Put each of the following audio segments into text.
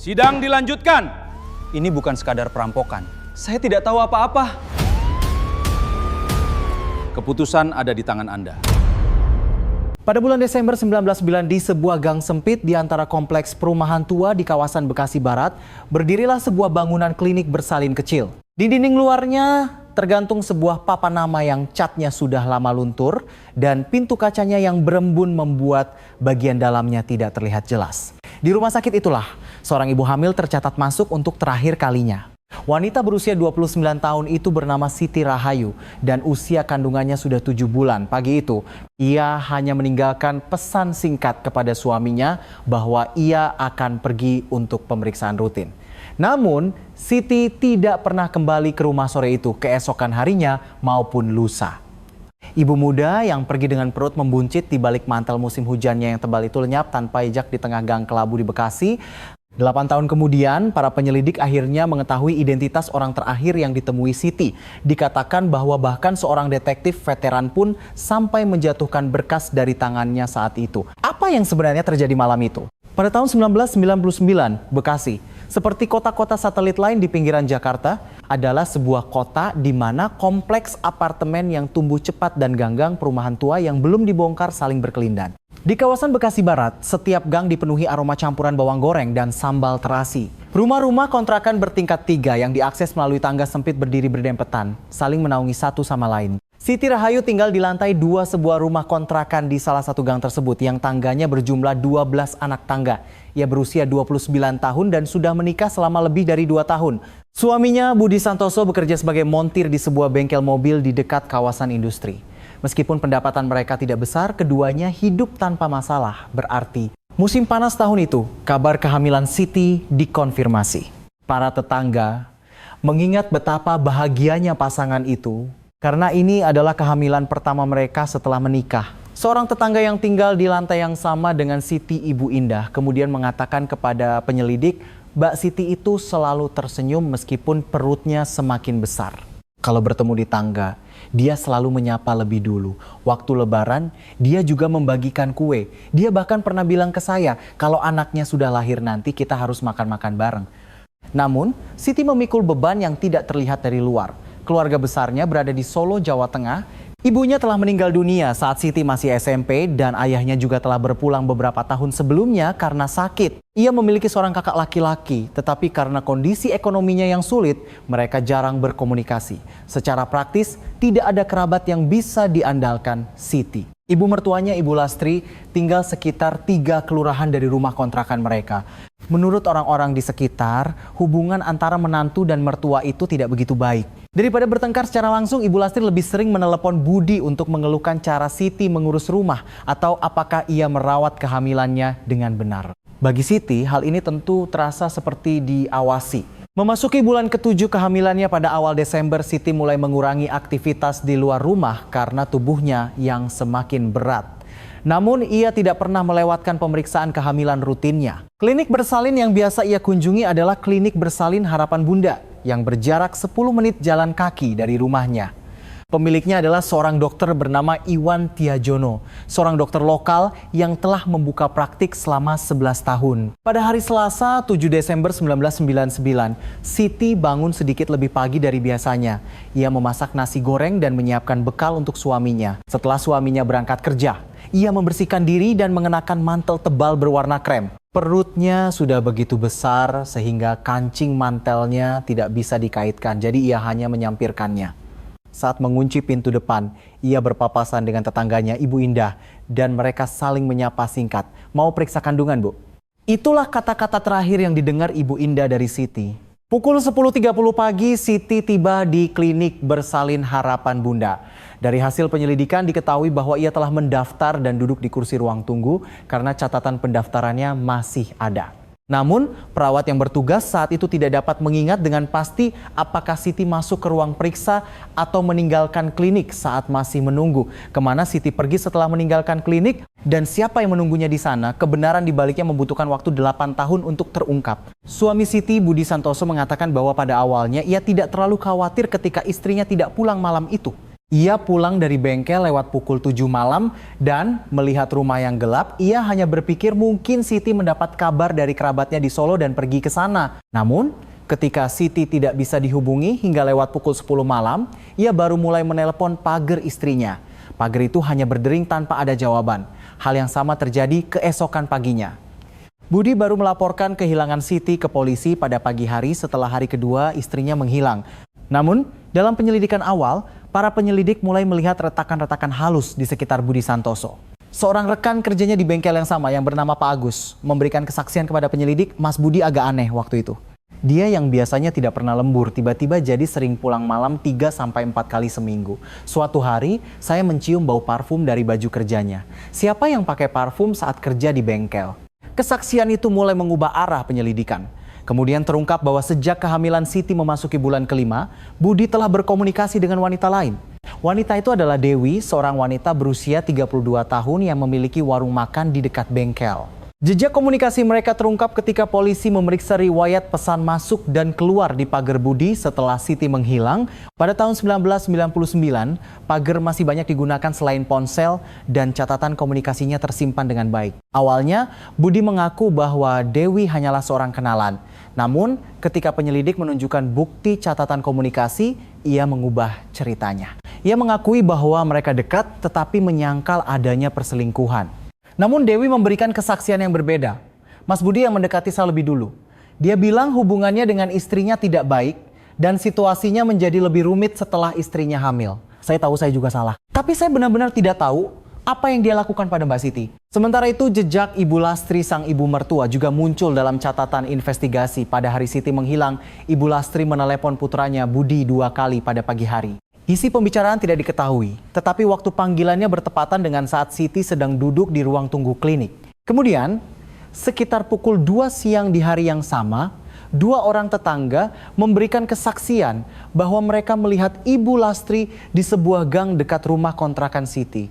Sidang dilanjutkan. Ini bukan sekadar perampokan. Saya tidak tahu apa-apa. Keputusan ada di tangan Anda. Pada bulan Desember 1999 di sebuah gang sempit di antara kompleks perumahan tua di kawasan Bekasi Barat, berdirilah sebuah bangunan klinik bersalin kecil. Di dinding luarnya tergantung sebuah papan nama yang catnya sudah lama luntur dan pintu kacanya yang berembun membuat bagian dalamnya tidak terlihat jelas. Di rumah sakit itulah seorang ibu hamil tercatat masuk untuk terakhir kalinya. Wanita berusia 29 tahun itu bernama Siti Rahayu dan usia kandungannya sudah 7 bulan. Pagi itu, ia hanya meninggalkan pesan singkat kepada suaminya bahwa ia akan pergi untuk pemeriksaan rutin. Namun, Siti tidak pernah kembali ke rumah sore itu keesokan harinya maupun lusa. Ibu muda yang pergi dengan perut membuncit di balik mantel musim hujannya yang tebal itu lenyap tanpa jejak di tengah gang kelabu di Bekasi. 8 tahun kemudian, para penyelidik akhirnya mengetahui identitas orang terakhir yang ditemui Siti. Dikatakan bahwa bahkan seorang detektif veteran pun sampai menjatuhkan berkas dari tangannya saat itu. Apa yang sebenarnya terjadi malam itu? Pada tahun 1999, Bekasi, seperti kota-kota satelit lain di pinggiran Jakarta, adalah sebuah kota di mana kompleks apartemen yang tumbuh cepat dan ganggang perumahan tua yang belum dibongkar saling berkelindan. Di kawasan Bekasi Barat, setiap gang dipenuhi aroma campuran bawang goreng dan sambal terasi. Rumah-rumah kontrakan bertingkat 3 yang diakses melalui tangga sempit berdiri berdempetan, saling menaungi satu sama lain. Siti Rahayu tinggal di lantai 2 sebuah rumah kontrakan di salah satu gang tersebut yang tangganya berjumlah 12 anak tangga. Ia berusia 29 tahun dan sudah menikah selama lebih dari 2 tahun. Suaminya Budi Santoso bekerja sebagai montir di sebuah bengkel mobil di dekat kawasan industri. Meskipun pendapatan mereka tidak besar, keduanya hidup tanpa masalah. Berarti musim panas tahun itu, kabar kehamilan Siti dikonfirmasi. Para tetangga mengingat betapa bahagianya pasangan itu karena ini adalah kehamilan pertama mereka setelah menikah. Seorang tetangga yang tinggal di lantai yang sama dengan Siti, Ibu Indah, kemudian mengatakan kepada penyelidik, Mbak Siti itu selalu tersenyum meskipun perutnya semakin besar. Kalau bertemu di tangga, dia selalu menyapa lebih dulu. Waktu lebaran, dia juga membagikan kue. Dia bahkan pernah bilang ke saya, kalau anaknya sudah lahir nanti kita harus makan-makan bareng. Namun, Siti memikul beban yang tidak terlihat dari luar. Keluarga besarnya berada di Solo, Jawa Tengah. Ibunya telah meninggal dunia saat Siti masih SMP dan ayahnya juga telah berpulang beberapa tahun sebelumnya karena sakit. Ia memiliki seorang kakak laki-laki, tetapi karena kondisi ekonominya yang sulit, mereka jarang berkomunikasi. Secara praktis, tidak ada kerabat yang bisa diandalkan Siti. Ibu mertuanya, Ibu Lastri, tinggal sekitar 3 kelurahan dari rumah kontrakan mereka. Menurut orang-orang di sekitar, hubungan antara menantu dan mertua itu tidak begitu baik. Daripada bertengkar secara langsung, Ibu Lastri lebih sering menelepon Budi untuk mengeluhkan cara Siti mengurus rumah atau apakah ia merawat kehamilannya dengan benar. Bagi Siti, hal ini tentu terasa seperti diawasi. Memasuki bulan ke-7 kehamilannya pada awal Desember, Siti mulai mengurangi aktivitas di luar rumah karena tubuhnya yang semakin berat. Namun ia tidak pernah melewatkan pemeriksaan kehamilan rutinnya. Klinik bersalin yang biasa ia kunjungi adalah Klinik Bersalin Harapan Bunda yang berjarak 10 menit jalan kaki dari rumahnya. Pemiliknya adalah seorang dokter bernama Iwan Tiajono, seorang dokter lokal yang telah membuka praktik selama 11 tahun. Pada hari Selasa, 7 Desember 1999, Siti bangun sedikit lebih pagi dari biasanya. Ia memasak nasi goreng dan menyiapkan bekal untuk suaminya. Setelah suaminya berangkat kerja, ia membersihkan diri dan mengenakan mantel tebal berwarna krem. Perutnya sudah begitu besar sehingga kancing mantelnya tidak bisa dikaitkan, jadi ia hanya menyampirkannya. Saat mengunci pintu depan, ia berpapasan dengan tetangganya Ibu Indah dan mereka saling menyapa singkat. Mau periksa kandungan, Bu? Itulah kata-kata terakhir yang didengar Ibu Indah dari Siti. Pukul 10.30 pagi, Siti tiba di Klinik Bersalin Harapan Bunda. Dari hasil penyelidikan diketahui bahwa ia telah mendaftar dan duduk di kursi ruang tunggu karena catatan pendaftarannya masih ada. Namun, perawat yang bertugas saat itu tidak dapat mengingat dengan pasti apakah Siti masuk ke ruang periksa atau meninggalkan klinik saat masih menunggu. Kemana Siti pergi setelah meninggalkan klinik dan siapa yang menunggunya di sana, kebenaran dibaliknya membutuhkan waktu 8 tahun untuk terungkap. Suami Siti, Budi Santoso, mengatakan bahwa pada awalnya ia tidak terlalu khawatir ketika istrinya tidak pulang malam itu. Ia pulang dari bengkel lewat pukul 7 malam dan melihat rumah yang gelap, ia hanya berpikir mungkin Siti mendapat kabar dari kerabatnya di Solo dan pergi ke sana. Namun, ketika Siti tidak bisa dihubungi hingga lewat pukul 10 malam, ia baru mulai menelpon pagar istrinya. Pagar itu hanya berdering tanpa ada jawaban. Hal yang sama terjadi keesokan paginya. Budi baru melaporkan kehilangan Siti ke polisi pada pagi hari setelah hari kedua istrinya menghilang. Namun, dalam penyelidikan awal, para penyelidik mulai melihat retakan-retakan halus di sekitar Budi Santoso. Seorang rekan kerjanya di bengkel yang sama yang bernama Pak Agus memberikan kesaksian kepada penyelidik. Mas Budi agak aneh waktu itu. Dia yang biasanya tidak pernah lembur, tiba-tiba jadi sering pulang malam 3-4 kali seminggu. Suatu hari, saya mencium bau parfum dari baju kerjanya. Siapa yang pakai parfum saat kerja di bengkel? Kesaksian itu mulai mengubah arah penyelidikan. Kemudian terungkap bahwa sejak kehamilan Siti memasuki bulan kelima, Budi telah berkomunikasi dengan wanita lain. Wanita itu adalah Dewi, seorang wanita berusia 32 tahun yang memiliki warung makan di dekat bengkel. Jejak komunikasi mereka terungkap ketika polisi memeriksa riwayat pesan masuk dan keluar di pagar Budi setelah Siti menghilang. Pada tahun 1999, pagar masih banyak digunakan selain ponsel dan catatan komunikasinya tersimpan dengan baik. Awalnya, Budi mengaku bahwa Dewi hanyalah seorang kenalan. Namun, ketika penyelidik menunjukkan bukti catatan komunikasi, ia mengubah ceritanya. Ia mengakui bahwa mereka dekat tetapi menyangkal adanya perselingkuhan. Namun Dewi memberikan kesaksian yang berbeda. Mas Budi yang mendekati saya lebih dulu. Dia bilang hubungannya dengan istrinya tidak baik dan situasinya menjadi lebih rumit setelah istrinya hamil. Saya tahu saya juga salah. Tapi saya benar-benar tidak tahu apa yang dia lakukan pada Mbak Siti. Sementara itu jejak Ibu Lastri sang ibu mertua juga muncul dalam catatan investigasi. Pada hari Siti menghilang, Ibu Lastri menelepon putranya Budi 2 kali pada pagi hari. Isi pembicaraan tidak diketahui, tetapi waktu panggilannya bertepatan dengan saat Siti sedang duduk di ruang tunggu klinik. Kemudian, sekitar pukul 2 siang di hari yang sama, 2 orang tetangga memberikan kesaksian bahwa mereka melihat Ibu Lastri di sebuah gang dekat rumah kontrakan Siti.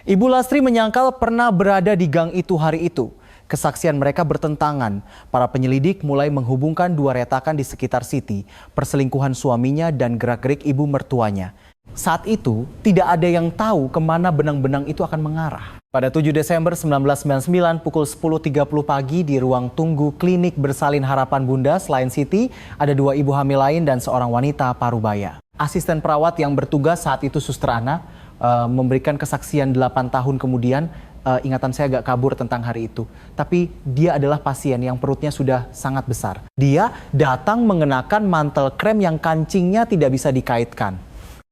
Ibu Lastri menyangkal pernah berada di gang itu hari itu. Kesaksian mereka bertentangan. Para penyelidik mulai menghubungkan 2 retakan di sekitar Siti, perselingkuhan suaminya dan gerak-gerik ibu mertuanya. Saat itu, tidak ada yang tahu kemana benang-benang itu akan mengarah. Pada 7 Desember 1999 pukul 10.30 pagi di ruang tunggu klinik bersalin Harapan Bunda selain Siti, ada 2 ibu hamil lain dan seorang wanita parubaya. Asisten perawat yang bertugas saat itu Suster Ana memberikan kesaksian 8 tahun kemudian. Ingatan saya agak kabur tentang hari itu. Tapi dia adalah pasien yang perutnya sudah sangat besar. Dia datang mengenakan mantel krem yang kancingnya tidak bisa dikaitkan.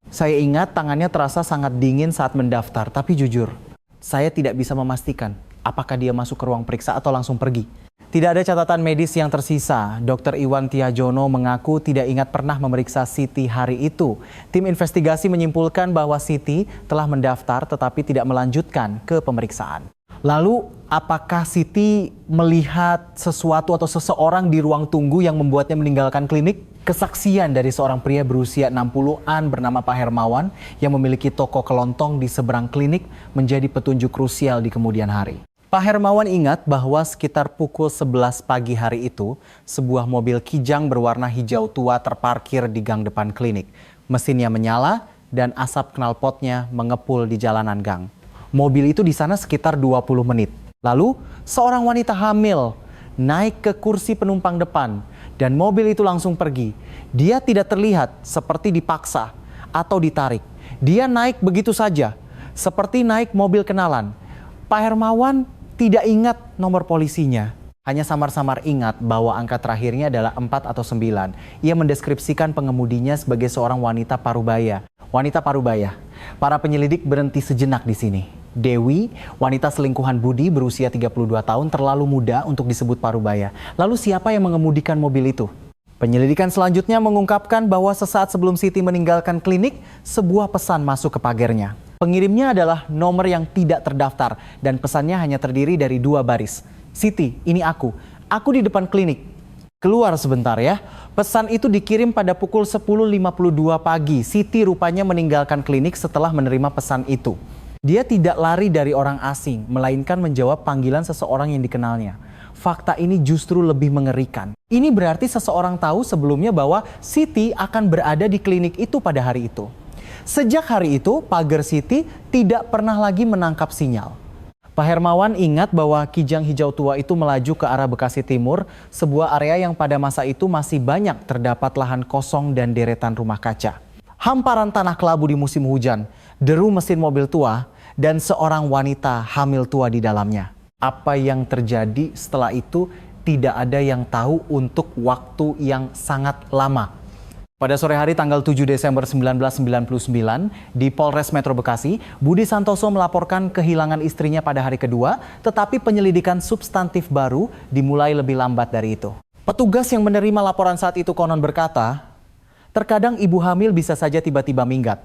Saya ingat tangannya terasa sangat dingin saat mendaftar. Tapi jujur, saya tidak bisa memastikan apakah dia masuk ke ruang periksa atau langsung pergi. Tidak ada catatan medis yang tersisa. Dr. Iwan Tiajono mengaku tidak ingat pernah memeriksa Siti hari itu. Tim investigasi menyimpulkan bahwa Siti telah mendaftar tetapi tidak melanjutkan ke pemeriksaan. Lalu, apakah Siti melihat sesuatu atau seseorang di ruang tunggu yang membuatnya meninggalkan klinik? Kesaksian dari seorang pria berusia 60-an bernama Pak Hermawan yang memiliki toko kelontong di seberang klinik menjadi petunjuk krusial di kemudian hari. Pak Hermawan ingat bahwa sekitar pukul 11 pagi hari itu, sebuah mobil Kijang berwarna hijau tua terparkir di gang depan klinik. Mesinnya menyala dan asap knalpotnya mengepul di jalanan gang. Mobil itu di sana sekitar 20 menit. Lalu, seorang wanita hamil naik ke kursi penumpang depan dan mobil itu langsung pergi. Dia tidak terlihat seperti dipaksa atau ditarik. Dia naik begitu saja, seperti naik mobil kenalan. Pak Hermawan tidak ingat nomor polisinya. Hanya samar-samar ingat bahwa angka terakhirnya adalah 4 atau 9. Ia mendeskripsikan pengemudinya sebagai seorang wanita parubaya. Wanita parubaya. Para penyelidik berhenti sejenak di sini. Dewi, wanita selingkuhan Budi berusia 32 tahun terlalu muda untuk disebut parubaya. Lalu siapa yang mengemudikan mobil itu? Penyelidikan selanjutnya mengungkapkan bahwa sesaat sebelum Siti meninggalkan klinik, sebuah pesan masuk ke pagernya. Pengirimnya adalah nomor yang tidak terdaftar dan pesannya hanya terdiri dari 2 baris. Siti, ini aku di depan klinik. Keluar sebentar ya. Pesan itu dikirim pada pukul 10.52 pagi. Siti rupanya meninggalkan klinik setelah menerima pesan itu. Dia tidak lari dari orang asing, melainkan menjawab panggilan seseorang yang dikenalnya. Fakta ini justru lebih mengerikan. Ini berarti seseorang tahu sebelumnya bahwa Siti akan berada di klinik itu pada hari itu. Sejak hari itu, pagar Siti tidak pernah lagi menangkap sinyal. Pak Hermawan ingat bahwa Kijang Hijau Tua itu melaju ke arah Bekasi Timur, sebuah area yang pada masa itu masih banyak terdapat lahan kosong dan deretan rumah kaca. Hamparan tanah kelabu di musim hujan, deru mesin mobil tua, dan seorang wanita hamil tua di dalamnya. Apa yang terjadi setelah itu tidak ada yang tahu untuk waktu yang sangat lama. Pada sore hari tanggal 7 Desember 1999 di Polres Metro Bekasi, Budi Santoso melaporkan kehilangan istrinya pada hari kedua, tetapi penyelidikan substantif baru dimulai lebih lambat dari itu. Petugas yang menerima laporan saat itu konon berkata, terkadang ibu hamil bisa saja tiba-tiba minggat.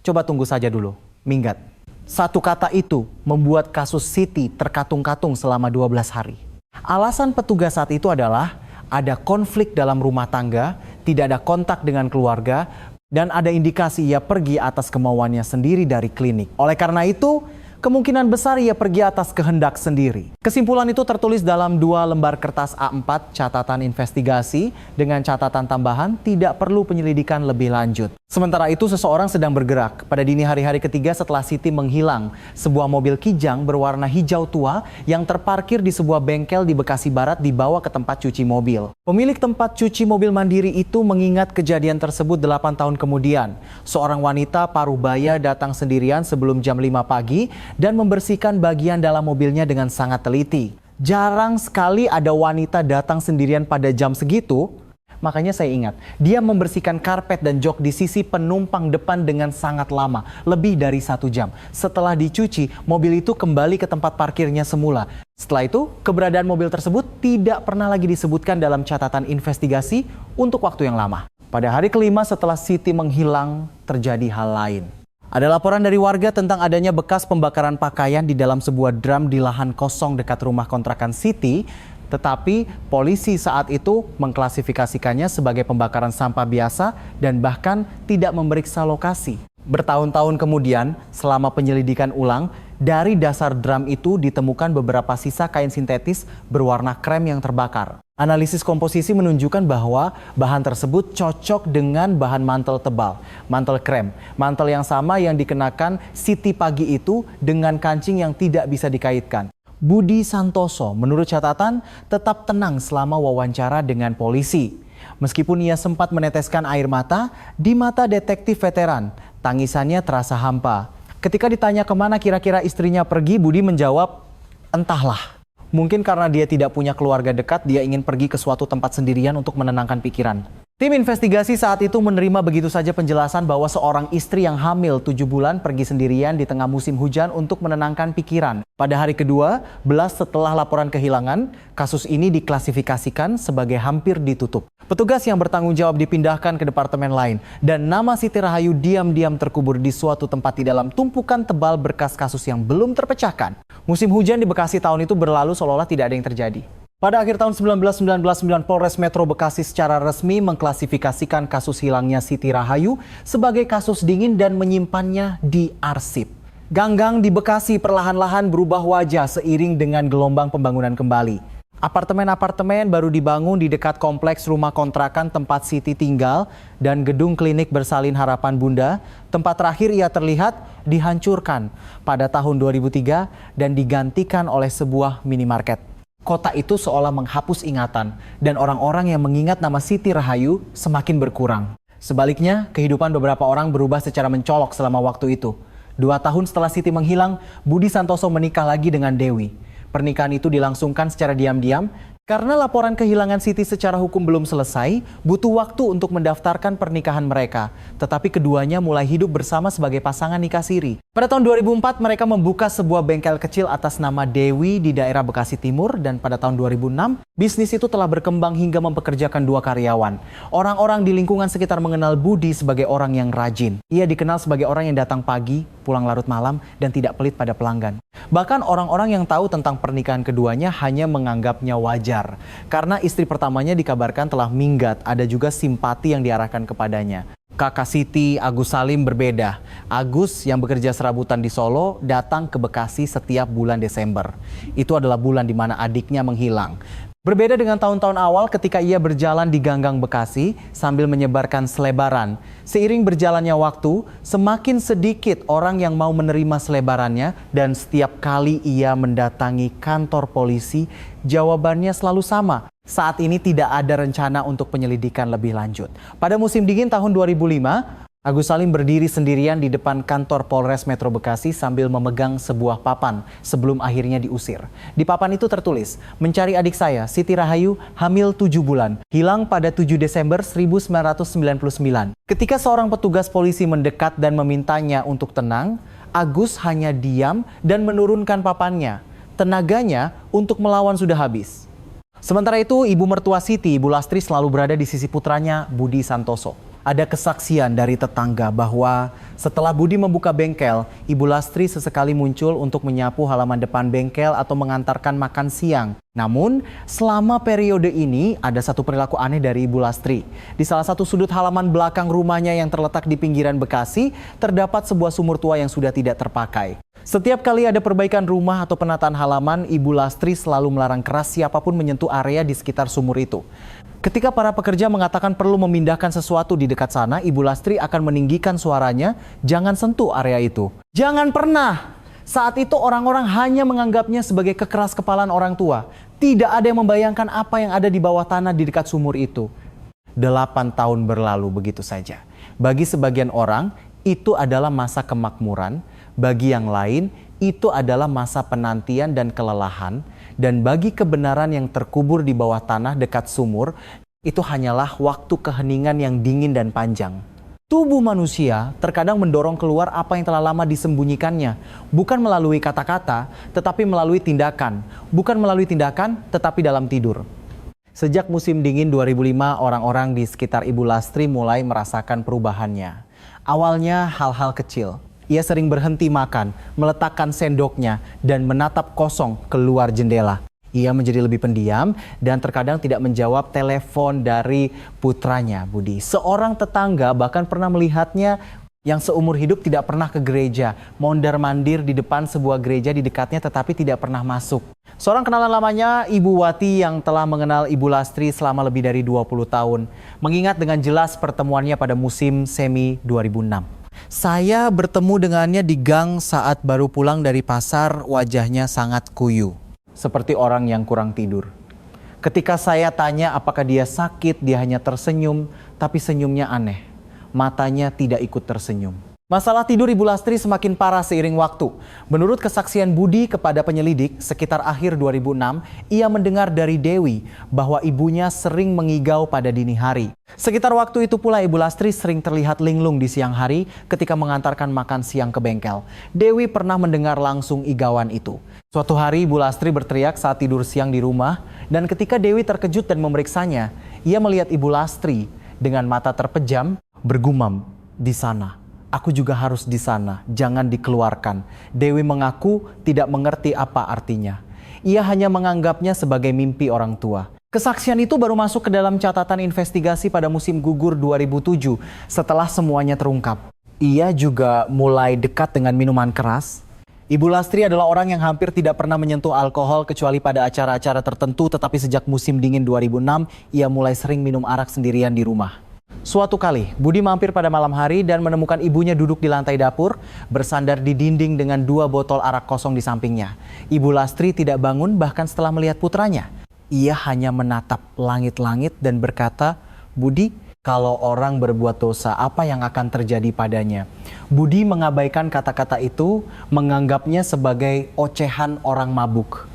Coba tunggu saja dulu, minggat. Satu kata itu membuat kasus Siti terkatung-katung selama 12 hari. Alasan petugas saat itu adalah ada konflik dalam rumah tangga, tidak ada kontak dengan keluarga, dan ada indikasi ia pergi atas kemauannya sendiri dari klinik. Oleh karena itu, kemungkinan besar ia pergi atas kehendak sendiri. Kesimpulan itu tertulis dalam 2 lembar kertas A4 catatan investigasi dengan catatan tambahan tidak perlu penyelidikan lebih lanjut. Sementara itu seseorang sedang bergerak. Pada dini hari ketiga setelah Siti menghilang, sebuah mobil Kijang berwarna hijau tua yang terparkir di sebuah bengkel di Bekasi Barat dibawa ke tempat cuci mobil. Pemilik tempat cuci mobil mandiri itu mengingat kejadian tersebut 8 tahun kemudian. Seorang wanita paruh baya datang sendirian sebelum jam 5 pagi dan membersihkan bagian dalam mobilnya dengan sangat teliti. Jarang sekali ada wanita datang sendirian pada jam segitu. Makanya saya ingat, dia membersihkan karpet dan jok di sisi penumpang depan dengan sangat lama, lebih dari 1 jam. Setelah dicuci, mobil itu kembali ke tempat parkirnya semula. Setelah itu, keberadaan mobil tersebut tidak pernah lagi disebutkan dalam catatan investigasi untuk waktu yang lama. Pada hari kelima setelah Siti menghilang, terjadi hal lain. Ada laporan dari warga tentang adanya bekas pembakaran pakaian di dalam sebuah drum di lahan kosong dekat rumah kontrakan Siti. Tetapi polisi saat itu mengklasifikasikannya sebagai pembakaran sampah biasa dan bahkan tidak memeriksa lokasi. Bertahun-tahun kemudian, selama penyelidikan ulang, dari dasar drum itu ditemukan beberapa sisa kain sintetis berwarna krem yang terbakar. Analisis komposisi menunjukkan bahwa bahan tersebut cocok dengan bahan mantel tebal, mantel krem. Mantel yang sama yang dikenakan Siti pagi itu dengan kancing yang tidak bisa dikaitkan. Budi Santoso menurut catatan tetap tenang selama wawancara dengan polisi. Meskipun ia sempat meneteskan air mata, di mata detektif veteran, tangisannya terasa hampa. Ketika ditanya kemana kira-kira istrinya pergi, Budi menjawab, entahlah. Mungkin karena dia tidak punya keluarga dekat, dia ingin pergi ke suatu tempat sendirian untuk menenangkan pikiran. Tim investigasi saat itu menerima begitu saja penjelasan bahwa seorang istri yang hamil 7 bulan pergi sendirian di tengah musim hujan untuk menenangkan pikiran. Pada hari kedua, belas setelah laporan kehilangan, kasus ini diklasifikasikan sebagai hampir ditutup. Petugas yang bertanggung jawab dipindahkan ke departemen lain dan nama Siti Rahayu diam-diam terkubur di suatu tempat di dalam tumpukan tebal berkas kasus yang belum terpecahkan. Musim hujan di Bekasi tahun itu berlalu seolah-olah tidak ada yang terjadi. Pada akhir tahun 1999, Polres Metro Bekasi secara resmi mengklasifikasikan kasus hilangnya Siti Rahayu sebagai kasus dingin dan menyimpannya di arsip. Ganggang di Bekasi perlahan-lahan berubah wajah seiring dengan gelombang pembangunan kembali. Apartemen-apartemen baru dibangun di dekat kompleks rumah kontrakan tempat Siti tinggal dan gedung klinik bersalin Harapan Bunda, tempat terakhir ia terlihat dihancurkan pada tahun 2003 dan digantikan oleh sebuah minimarket. Kota itu seolah menghapus ingatan dan orang-orang yang mengingat nama Siti Rahayu semakin berkurang. Sebaliknya, kehidupan beberapa orang berubah secara mencolok selama waktu itu. 2 tahun setelah Siti menghilang, Budi Santoso menikah lagi dengan Dewi. Pernikahan itu dilangsungkan secara diam-diam. Karena laporan kehilangan Siti secara hukum belum selesai, butuh waktu untuk mendaftarkan pernikahan mereka. Tetapi keduanya mulai hidup bersama sebagai pasangan nikah siri. Pada tahun 2004, mereka membuka sebuah bengkel kecil atas nama Dewi di daerah Bekasi Timur. Dan pada tahun 2006, bisnis itu telah berkembang hingga mempekerjakan 2 karyawan. Orang-orang di lingkungan sekitar mengenal Budi sebagai orang yang rajin. Ia dikenal sebagai orang yang datang pagi, pulang larut malam, dan tidak pelit pada pelanggan. Bahkan orang-orang yang tahu tentang pernikahan keduanya hanya menganggapnya wajar. Karena istri pertamanya dikabarkan telah minggat, ada juga simpati yang diarahkan kepadanya. Kakak Siti, Agus Salim berbeda. Agus yang bekerja serabutan di Solo datang ke Bekasi setiap bulan Desember. Itu adalah bulan di mana adiknya menghilang. Berbeda dengan tahun-tahun awal ketika ia berjalan di ganggang Bekasi sambil menyebarkan selebaran. Seiring berjalannya waktu, semakin sedikit orang yang mau menerima selebarannya dan setiap kali ia mendatangi kantor polisi, jawabannya selalu sama. Saat ini tidak ada rencana untuk penyelidikan lebih lanjut. Pada musim dingin tahun 2005, Agus Salim berdiri sendirian di depan kantor Polres Metro Bekasi sambil memegang sebuah papan sebelum akhirnya diusir. Di papan itu tertulis, mencari adik saya, Siti Rahayu, hamil 7 bulan, hilang pada 7 Desember 1999. Ketika seorang petugas polisi mendekat dan memintanya untuk tenang, Agus hanya diam dan menurunkan papannya. Tenaganya untuk melawan sudah habis. Sementara itu, ibu mertua Siti, Ibu Lastri, selalu berada di sisi putranya, Budi Santoso. Ada kesaksian dari tetangga bahwa setelah Budi membuka bengkel, Ibu Lastri sesekali muncul untuk menyapu halaman depan bengkel atau mengantarkan makan siang. Namun, selama periode ini ada satu perilaku aneh dari Ibu Lastri. Di salah satu sudut halaman belakang rumahnya yang terletak di pinggiran Bekasi, terdapat sebuah sumur tua yang sudah tidak terpakai. Setiap kali ada perbaikan rumah atau penataan halaman, Ibu Lastri selalu melarang keras siapapun menyentuh area di sekitar sumur itu. Ketika para pekerja mengatakan perlu memindahkan sesuatu di dekat sana, Ibu Lastri akan meninggikan suaranya, jangan sentuh area itu. Jangan pernah! Saat itu orang-orang hanya menganggapnya sebagai kekeras kepalaan orang tua. Tidak ada yang membayangkan apa yang ada di bawah tanah di dekat sumur itu. 8 tahun berlalu begitu saja. Bagi sebagian orang, itu adalah masa kemakmuran. Bagi yang lain, itu adalah masa penantian dan kelelahan. Dan bagi kebenaran yang terkubur di bawah tanah dekat sumur, itu hanyalah waktu keheningan yang dingin dan panjang. Tubuh manusia terkadang mendorong keluar apa yang telah lama disembunyikannya. Bukan melalui kata-kata, tetapi melalui tindakan. Bukan melalui tindakan, tetapi dalam tidur. Sejak musim dingin 2005, orang-orang di sekitar Ibu Lastri mulai merasakan perubahannya. Awalnya hal-hal kecil. Ia sering berhenti makan, meletakkan sendoknya, dan menatap kosong keluar jendela. Ia menjadi lebih pendiam dan terkadang tidak menjawab telepon dari putranya, Budi. Seorang tetangga bahkan pernah melihatnya yang seumur hidup tidak pernah ke gereja, mondar-mandir di depan sebuah gereja di dekatnya tetapi tidak pernah masuk. Seorang kenalan lamanya, Ibu Wati, yang telah mengenal Ibu Lastri selama lebih dari 20 tahun, mengingat dengan jelas pertemuannya pada musim semi 2006. Saya bertemu dengannya di gang saat baru pulang dari pasar, wajahnya sangat kuyu, seperti orang yang kurang tidur. Ketika saya tanya apakah dia sakit, dia hanya tersenyum, tapi senyumnya aneh. Matanya tidak ikut tersenyum. Masalah tidur Ibu Lastri semakin parah seiring waktu. Menurut kesaksian Budi kepada penyelidik, sekitar akhir 2006, ia mendengar dari Dewi bahwa ibunya sering mengigau pada dini hari. Sekitar waktu itu pula Ibu Lastri sering terlihat linglung di siang hari ketika mengantarkan makan siang ke bengkel. Dewi pernah mendengar langsung igauan itu. Suatu hari Ibu Lastri berteriak saat tidur siang di rumah, dan ketika Dewi terkejut dan memeriksanya, ia melihat Ibu Lastri dengan mata terpejam bergumam, "Di sana. Aku juga harus di sana, jangan dikeluarkan." Dewi mengaku tidak mengerti apa artinya. Ia hanya menganggapnya sebagai mimpi orang tua. Kesaksian itu baru masuk ke dalam catatan investigasi pada musim gugur 2007 setelah semuanya terungkap. Ia juga mulai dekat dengan minuman keras. Ibu Lastri adalah orang yang hampir tidak pernah menyentuh alkohol kecuali pada acara-acara tertentu, tetapi sejak musim dingin 2006, ia mulai sering minum arak sendirian di rumah. Suatu kali, Budi mampir pada malam hari dan menemukan ibunya duduk di lantai dapur, bersandar di dinding dengan 2 botol arak kosong di sampingnya. Ibu Lastri tidak bangun bahkan setelah melihat putranya. Ia hanya menatap langit-langit dan berkata, "Budi, kalau orang berbuat dosa, apa yang akan terjadi padanya?" Budi mengabaikan kata-kata itu, menganggapnya sebagai ocehan orang mabuk.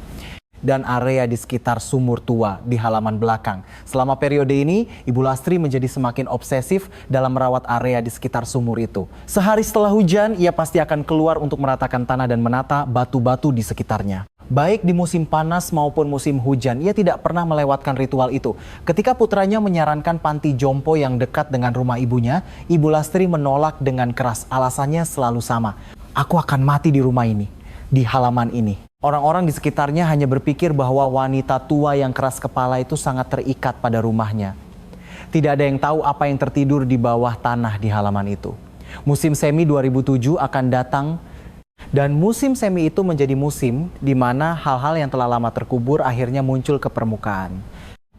Dan area di sekitar sumur tua di halaman belakang. Selama periode ini, Ibu Lastri menjadi semakin obsesif dalam merawat area di sekitar sumur itu. Sehari setelah hujan, ia pasti akan keluar untuk meratakan tanah dan menata batu-batu di sekitarnya. Baik di musim panas maupun musim hujan, ia tidak pernah melewatkan ritual itu. Ketika putranya menyarankan panti jompo yang dekat dengan rumah ibunya, Ibu Lastri menolak dengan keras. Alasannya selalu sama, "Aku akan mati di rumah ini, di halaman ini." Orang-orang di sekitarnya hanya berpikir bahwa wanita tua yang keras kepala itu sangat terikat pada rumahnya. Tidak ada yang tahu apa yang tertidur di bawah tanah di halaman itu. Musim semi 2007 akan datang Dan musim semi itu menjadi musim di mana hal-hal yang telah lama terkubur akhirnya muncul ke permukaan.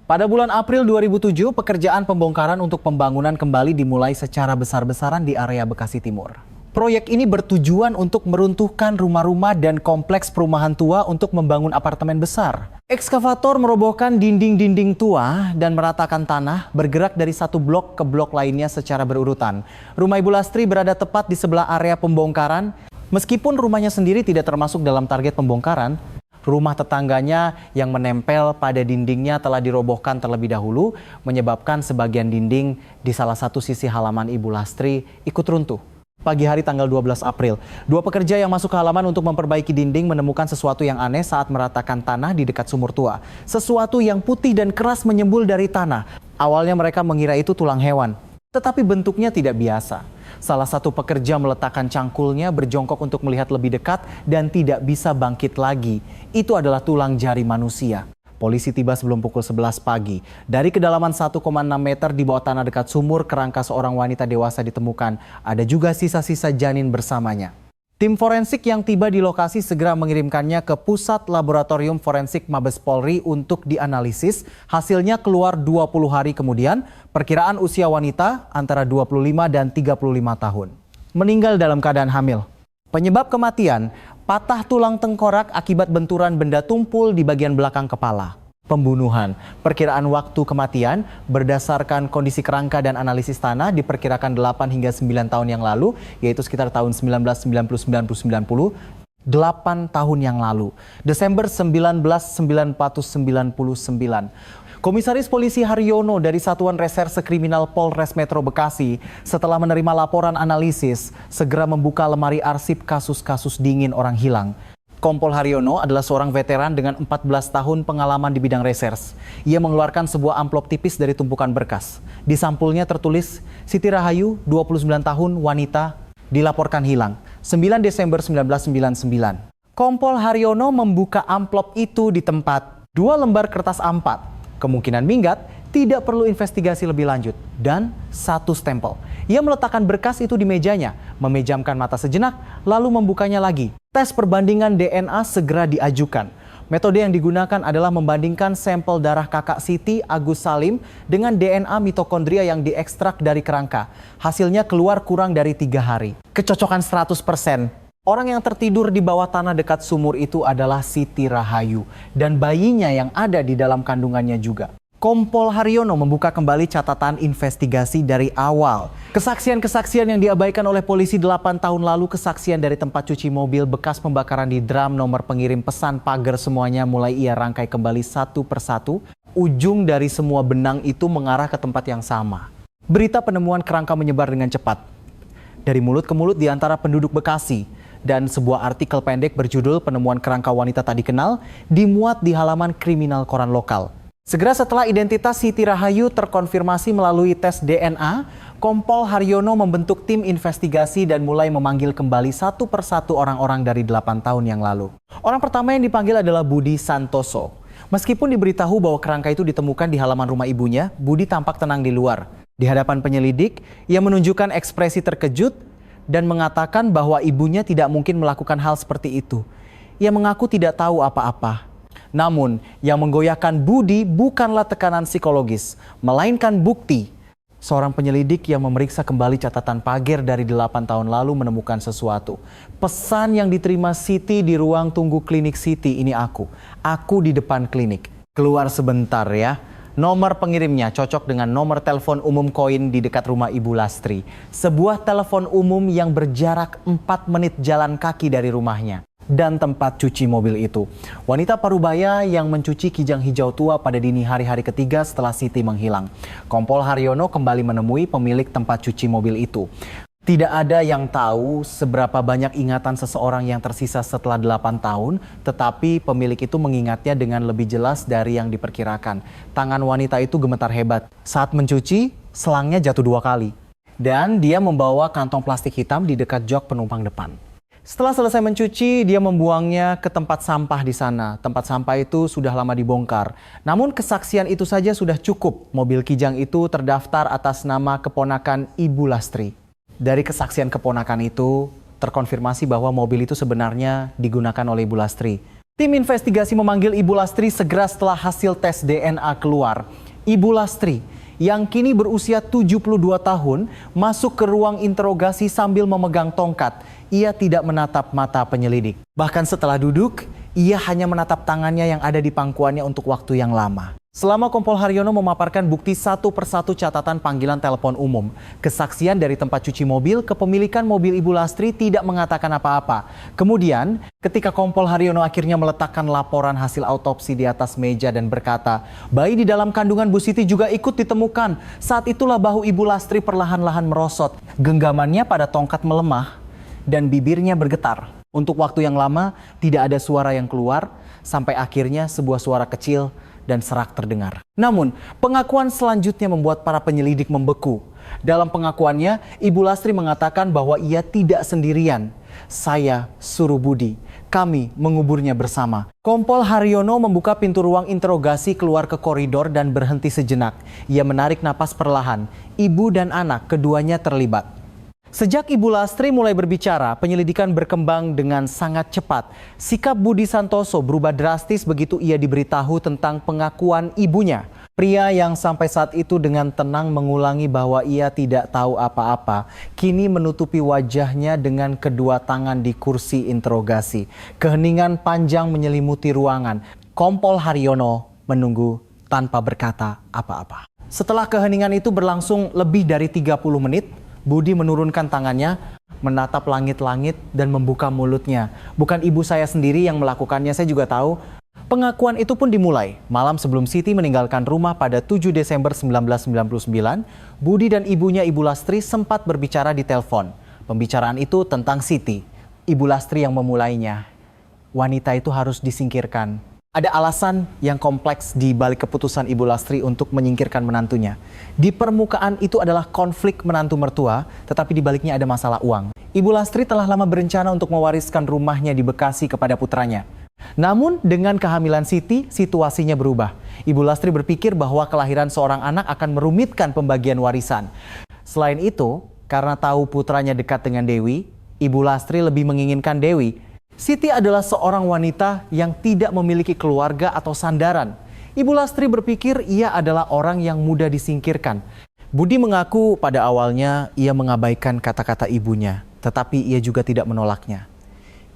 Pada bulan April 2007, pekerjaan pembongkaran untuk pembangunan kembali dimulai secara besar-besaran di area Bekasi Timur. Proyek ini bertujuan untuk meruntuhkan rumah-rumah dan kompleks perumahan tua untuk membangun apartemen besar. Ekskavator merobohkan dinding-dinding tua dan meratakan tanah, bergerak dari satu blok ke blok lainnya secara berurutan. Rumah Ibu Lastri berada tepat di sebelah area pembongkaran. Meskipun rumahnya sendiri tidak termasuk dalam target pembongkaran, rumah tetangganya yang menempel pada dindingnya telah dirobohkan terlebih dahulu, menyebabkan sebagian dinding di salah satu sisi halaman Ibu Lastri ikut runtuh. Pagi hari tanggal 12 April, dua pekerja yang masuk ke halaman untuk memperbaiki dinding menemukan sesuatu yang aneh saat meratakan tanah di dekat sumur tua. Sesuatu yang putih dan keras menyembul dari tanah. Awalnya mereka mengira itu tulang hewan, tetapi bentuknya tidak biasa. Salah satu pekerja meletakkan cangkulnya berjongkok untuk melihat lebih dekat dan tidak bisa bangkit lagi. Itu adalah tulang jari manusia. Polisi tiba sebelum pukul 11 pagi. Dari kedalaman 1,6 meter di bawah tanah dekat sumur, kerangka seorang wanita dewasa ditemukan. Ada juga sisa-sisa janin bersamanya. Tim forensik yang tiba di lokasi segera mengirimkannya ke Pusat Laboratorium Forensik Mabes Polri untuk dianalisis. Hasilnya keluar 20 hari kemudian. Perkiraan usia wanita antara 25 dan 35 tahun. Meninggal dalam keadaan hamil. Penyebab kematian, patah tulang tengkorak akibat benturan benda tumpul di bagian belakang kepala. Pembunuhan. Perkiraan waktu kematian berdasarkan kondisi kerangka dan analisis tanah diperkirakan 8 hingga 9 tahun yang lalu, yaitu sekitar tahun 1990. 8 tahun yang lalu. Desember 1999. Komisaris Polisi Haryono dari Satuan Reserse Kriminal Polres Metro Bekasi setelah menerima laporan analisis segera membuka lemari arsip kasus-kasus dingin orang hilang. Kompol Haryono adalah seorang veteran dengan 14 tahun pengalaman di bidang reserse. Ia mengeluarkan sebuah amplop tipis dari tumpukan berkas. Di sampulnya tertulis Siti Rahayu, 29 tahun, wanita, dilaporkan hilang 9 Desember 1999. Kompol Haryono membuka amplop itu di tempat 2 lembar kertas A4. Kemungkinan minggat, tidak perlu investigasi lebih lanjut, dan 1 stempel. Ia meletakkan berkas itu di mejanya, memejamkan mata sejenak, lalu membukanya lagi. Tes perbandingan DNA segera diajukan. Metode yang digunakan adalah membandingkan sampel darah kakak Siti, Agus Salim, dengan DNA mitokondria yang diekstrak dari kerangka. Hasilnya keluar kurang dari 3 hari. Kecocokan 100%. Orang yang tertidur di bawah tanah dekat sumur itu adalah Siti Rahayu dan bayinya yang ada di dalam kandungannya juga. Kompol Haryono membuka kembali catatan investigasi dari awal. Kesaksian-kesaksian yang diabaikan oleh polisi 8 tahun lalu, kesaksian dari tempat cuci mobil, bekas pembakaran di drum, nomor pengirim pesan, pagar, semuanya mulai ia rangkai kembali satu persatu. Ujung dari semua benang itu mengarah ke tempat yang sama. Berita penemuan kerangka menyebar dengan cepat. Dari mulut ke mulut di antara penduduk Bekasi. Dan sebuah artikel pendek berjudul Penemuan Kerangka Wanita Tak Dikenal dimuat di halaman kriminal koran lokal. Segera setelah identitas Siti Rahayu terkonfirmasi melalui tes DNA, Kompol Haryono membentuk tim investigasi dan mulai memanggil kembali satu persatu orang-orang dari 8 tahun yang lalu. Orang pertama yang dipanggil adalah Budi Santoso. Meskipun diberitahu bahwa kerangka itu ditemukan di halaman rumah ibunya, Budi tampak tenang di luar. Di hadapan penyelidik, ia menunjukkan ekspresi terkejut dan mengatakan bahwa ibunya tidak mungkin melakukan hal seperti itu. Ia mengaku tidak tahu apa-apa. Namun, yang menggoyahkan Budi bukanlah tekanan psikologis, melainkan bukti. Seorang penyelidik yang memeriksa kembali catatan pager dari 8 tahun lalu menemukan sesuatu. Pesan yang diterima Siti di ruang tunggu klinik Siti, ini aku. Aku di depan klinik. Keluar sebentar ya. Nomor pengirimnya cocok dengan nomor telepon umum koin di dekat rumah Ibu Lastri. Sebuah telepon umum yang berjarak 4 menit jalan kaki dari rumahnya. Dan tempat cuci mobil itu. Wanita parubaya yang mencuci kijang hijau tua pada dini hari-hari ketiga setelah Siti menghilang. Kompol Haryono kembali menemui pemilik tempat cuci mobil itu. Tidak ada yang tahu seberapa banyak ingatan seseorang yang tersisa setelah 8 tahun, tetapi pemilik itu mengingatnya dengan lebih jelas dari yang diperkirakan. Tangan wanita itu gemetar hebat. Saat mencuci, selangnya jatuh 2 kali. Dan dia membawa kantong plastik hitam di dekat jok penumpang depan. Setelah selesai mencuci, dia membuangnya ke tempat sampah di sana. Tempat sampah itu sudah lama dibongkar. Namun kesaksian itu saja sudah cukup. Mobil kijang itu terdaftar atas nama keponakan Ibu Lastri. Dari kesaksian keponakan itu, terkonfirmasi bahwa mobil itu sebenarnya digunakan oleh Ibu Lastri. Tim investigasi memanggil Ibu Lastri segera setelah hasil tes DNA keluar. Ibu Lastri yang kini berusia 72 tahun masuk ke ruang interogasi sambil memegang tongkat. Ia tidak menatap mata penyelidik. Bahkan setelah duduk, ia hanya menatap tangannya yang ada di pangkuannya untuk waktu yang lama. Selama Kompol Haryono memaparkan bukti satu persatu catatan panggilan telepon umum, kesaksian dari tempat cuci mobil, kepemilikan mobil Ibu Lastri tidak mengatakan apa-apa. Kemudian, ketika Kompol Haryono akhirnya meletakkan laporan hasil autopsi di atas meja dan berkata, bayi di dalam kandungan Bu Siti juga ikut ditemukan. Saat itulah bahu Ibu Lastri perlahan-lahan merosot. Genggamannya pada tongkat melemah dan bibirnya bergetar. Untuk waktu yang lama, tidak ada suara yang keluar, sampai akhirnya sebuah suara kecil dan serak terdengar. Namun, pengakuan selanjutnya membuat para penyelidik membeku. Dalam pengakuannya, Ibu Lastri mengatakan bahwa ia tidak sendirian. Saya suruh Budi, kami menguburnya bersama. Kompol Haryono membuka pintu ruang interogasi keluar ke koridor dan berhenti sejenak. Ia menarik napas perlahan. Ibu dan anak keduanya terlibat. Sejak Ibu Lastri mulai berbicara, penyelidikan berkembang dengan sangat cepat. Sikap Budi Santoso berubah drastis begitu ia diberitahu tentang pengakuan ibunya. Pria yang sampai saat itu dengan tenang mengulangi bahwa ia tidak tahu apa-apa, kini menutupi wajahnya dengan kedua tangan di kursi interogasi. Keheningan panjang menyelimuti ruangan. Kompol Haryono menunggu tanpa berkata apa-apa. Setelah keheningan itu berlangsung lebih dari 30 menit, Budi menurunkan tangannya, menatap langit-langit dan membuka mulutnya. Bukan ibu saya sendiri yang melakukannya, saya juga tahu. Pengakuan itu pun dimulai malam sebelum Siti meninggalkan rumah pada 7 Desember 1999. Budi dan ibunya Ibu Lastri sempat berbicara di telepon. Pembicaraan itu tentang Siti. Ibu Lastri yang memulainya. Wanita itu harus disingkirkan. Ada alasan yang kompleks di balik keputusan Ibu Lastri untuk menyingkirkan menantunya. Di permukaan itu adalah konflik menantu mertua, tetapi di baliknya ada masalah uang. Ibu Lastri telah lama berencana untuk mewariskan rumahnya di Bekasi kepada putranya. Namun dengan kehamilan Siti, situasinya berubah. Ibu Lastri berpikir bahwa kelahiran seorang anak akan merumitkan pembagian warisan. Selain itu, karena tahu putranya dekat dengan Dewi, Ibu Lastri lebih menginginkan Dewi. Siti adalah seorang wanita yang tidak memiliki keluarga atau sandaran. Ibu Lastri berpikir ia adalah orang yang mudah disingkirkan. Budi mengaku pada awalnya ia mengabaikan kata-kata ibunya, tetapi ia juga tidak menolaknya.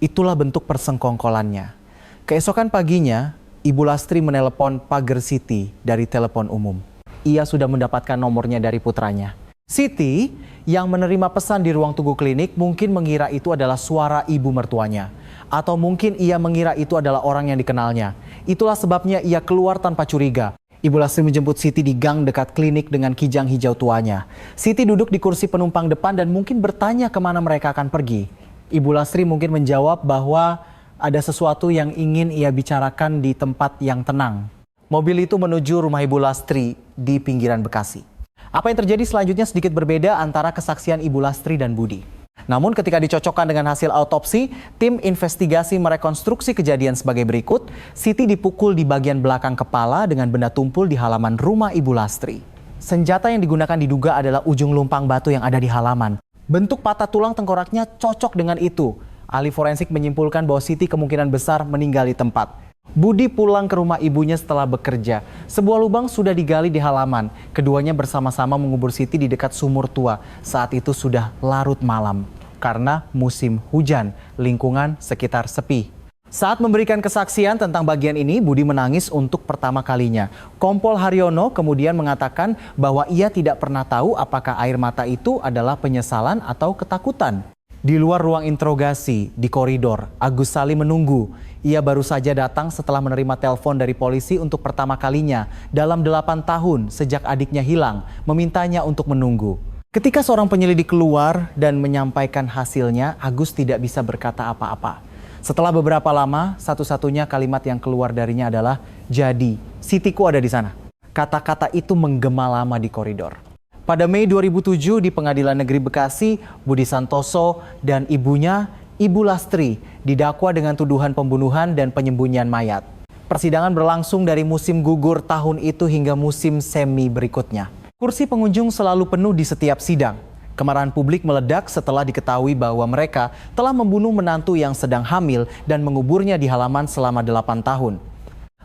Itulah bentuk persengkongkolannya. Keesokan paginya, Ibu Lastri menelepon pagar Siti dari telepon umum. Ia sudah mendapatkan nomornya dari putranya. Siti yang menerima pesan di ruang tunggu klinik mungkin mengira itu adalah suara ibu mertuanya. Atau mungkin ia mengira itu adalah orang yang dikenalnya. Itulah sebabnya ia keluar tanpa curiga. Ibu Lastri menjemput Siti di gang dekat klinik dengan kijang hijau tuanya. Siti duduk di kursi penumpang depan dan mungkin bertanya kemana mereka akan pergi. Ibu Lastri mungkin menjawab bahwa ada sesuatu yang ingin ia bicarakan di tempat yang tenang. Mobil itu menuju rumah Ibu Lastri di pinggiran Bekasi. Apa yang terjadi selanjutnya sedikit berbeda antara kesaksian Ibu Lastri dan Budi. Namun ketika dicocokkan dengan hasil autopsi, tim investigasi merekonstruksi kejadian sebagai berikut. Siti dipukul di bagian belakang kepala dengan benda tumpul di halaman rumah Ibu Lastri. Senjata yang digunakan diduga adalah ujung lumpang batu yang ada di halaman. Bentuk patah tulang tengkoraknya cocok dengan itu. Ahli forensik menyimpulkan bahwa Siti kemungkinan besar meninggal di tempat. Budi pulang ke rumah ibunya setelah bekerja. Sebuah lubang sudah digali di halaman. Keduanya bersama-sama mengubur Siti di dekat sumur tua. Saat itu sudah larut malam. Karena musim hujan, lingkungan sekitar sepi. Saat memberikan kesaksian tentang bagian ini, Budi menangis untuk pertama kalinya. Kompol Haryono kemudian mengatakan bahwa ia tidak pernah tahu apakah air mata itu adalah penyesalan atau ketakutan. Di luar ruang interogasi, di koridor, Agus Salim menunggu. Ia baru saja datang setelah menerima telepon dari polisi untuk pertama kalinya dalam 8 tahun sejak adiknya hilang, memintanya untuk menunggu. Ketika seorang penyelidik keluar dan menyampaikan hasilnya, Agus tidak bisa berkata apa-apa. Setelah beberapa lama, satu-satunya kalimat yang keluar darinya adalah, "Jadi, Sitiku ada di sana." Kata-kata itu menggema lama di koridor. Pada Mei 2007 di Pengadilan Negeri Bekasi, Budi Santoso dan ibunya, Ibu Lastri, didakwa dengan tuduhan pembunuhan dan penyembunyian mayat. Persidangan berlangsung dari musim gugur tahun itu hingga musim semi berikutnya. Kursi pengunjung selalu penuh di setiap sidang. Kemarahan publik meledak setelah diketahui bahwa mereka telah membunuh menantu yang sedang hamil dan menguburnya di halaman selama 8 tahun.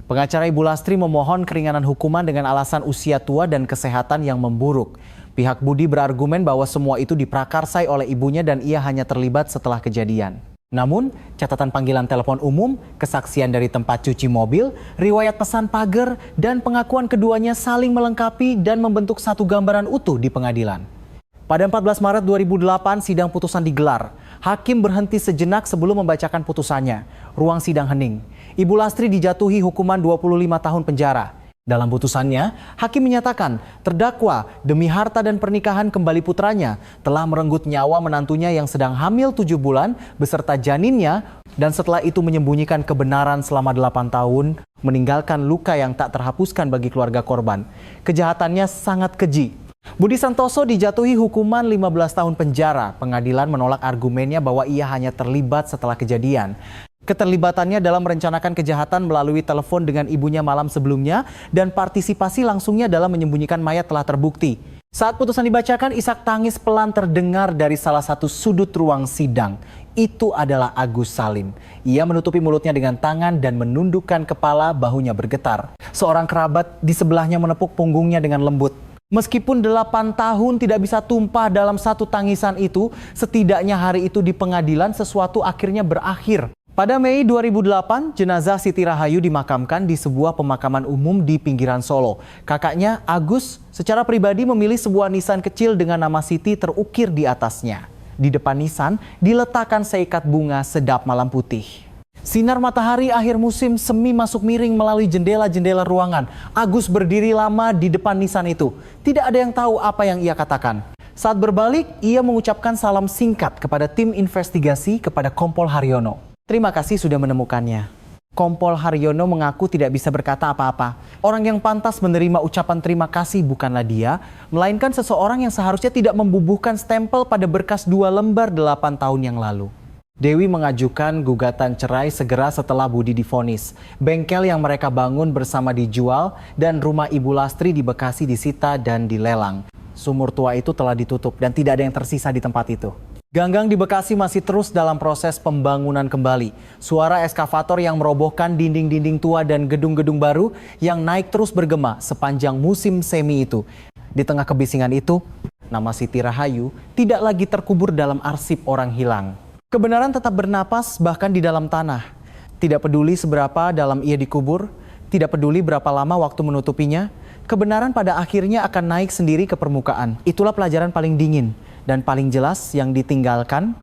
Pengacara Ibu Lastri memohon keringanan hukuman dengan alasan usia tua dan kesehatan yang memburuk. Pihak Budi berargumen bahwa semua itu diprakarsai oleh ibunya dan ia hanya terlibat setelah kejadian. Namun, catatan panggilan telepon umum, kesaksian dari tempat cuci mobil, riwayat pesan pagar, dan pengakuan keduanya saling melengkapi dan membentuk satu gambaran utuh di pengadilan. Pada 14 Maret 2008, sidang putusan digelar. Hakim berhenti sejenak sebelum membacakan putusannya. Ruang sidang hening. Ibu Lastri dijatuhi hukuman 25 tahun penjara. Dalam putusannya, hakim menyatakan terdakwa demi harta dan pernikahan kembali putranya telah merenggut nyawa menantunya yang sedang hamil 7 bulan beserta janinnya dan setelah itu menyembunyikan kebenaran selama 8 tahun, meninggalkan luka yang tak terhapuskan bagi keluarga korban. Kejahatannya sangat keji. Budi Santoso dijatuhi hukuman 15 tahun penjara. Pengadilan menolak argumennya bahwa ia hanya terlibat setelah kejadian. Keterlibatannya dalam merencanakan kejahatan melalui telepon dengan ibunya malam sebelumnya dan partisipasi langsungnya dalam menyembunyikan mayat telah terbukti. Saat putusan dibacakan, isak tangis pelan terdengar dari salah satu sudut ruang sidang. Itu adalah Agus Salim. Ia menutupi mulutnya dengan tangan dan menundukkan kepala, bahunya bergetar. Seorang kerabat di sebelahnya menepuk punggungnya dengan lembut. Meskipun 8 tahun tidak bisa tumpah dalam satu tangisan itu, setidaknya hari itu di pengadilan sesuatu akhirnya berakhir. Pada Mei 2008, jenazah Siti Rahayu dimakamkan di sebuah pemakaman umum di pinggiran Solo. Kakaknya, Agus, secara pribadi memilih sebuah nisan kecil dengan nama Siti terukir di atasnya. Di depan nisan diletakkan seikat bunga sedap malam putih. Sinar matahari akhir musim semi masuk miring melalui jendela-jendela ruangan. Agus berdiri lama di depan nisan itu. Tidak ada yang tahu apa yang ia katakan. Saat berbalik, ia mengucapkan salam singkat kepada tim investigasi kepada Kompol Haryono. Terima kasih sudah menemukannya. Kompol Haryono mengaku tidak bisa berkata apa-apa. Orang yang pantas menerima ucapan terima kasih bukanlah dia, melainkan seseorang yang seharusnya tidak membubuhkan stempel pada berkas 2 lembar 8 tahun yang lalu. Dewi mengajukan gugatan cerai segera setelah Budi divonis. Bengkel yang mereka bangun bersama dijual dan rumah Ibu Lastri di Bekasi disita dan dilelang. Sumur tua itu telah ditutup dan tidak ada yang tersisa di tempat itu. Ganggang di Bekasi masih terus dalam proses pembangunan kembali. Suara eskavator yang merobohkan dinding-dinding tua dan gedung-gedung baru yang naik terus bergema sepanjang musim semi itu. Di tengah kebisingan itu, nama Siti Rahayu tidak lagi terkubur dalam arsip orang hilang. Kebenaran tetap bernapas bahkan di dalam tanah. Tidak peduli seberapa dalam ia dikubur, tidak peduli berapa lama waktu menutupinya, kebenaran pada akhirnya akan naik sendiri ke permukaan. Itulah pelajaran paling dingin dan paling jelas yang ditinggalkan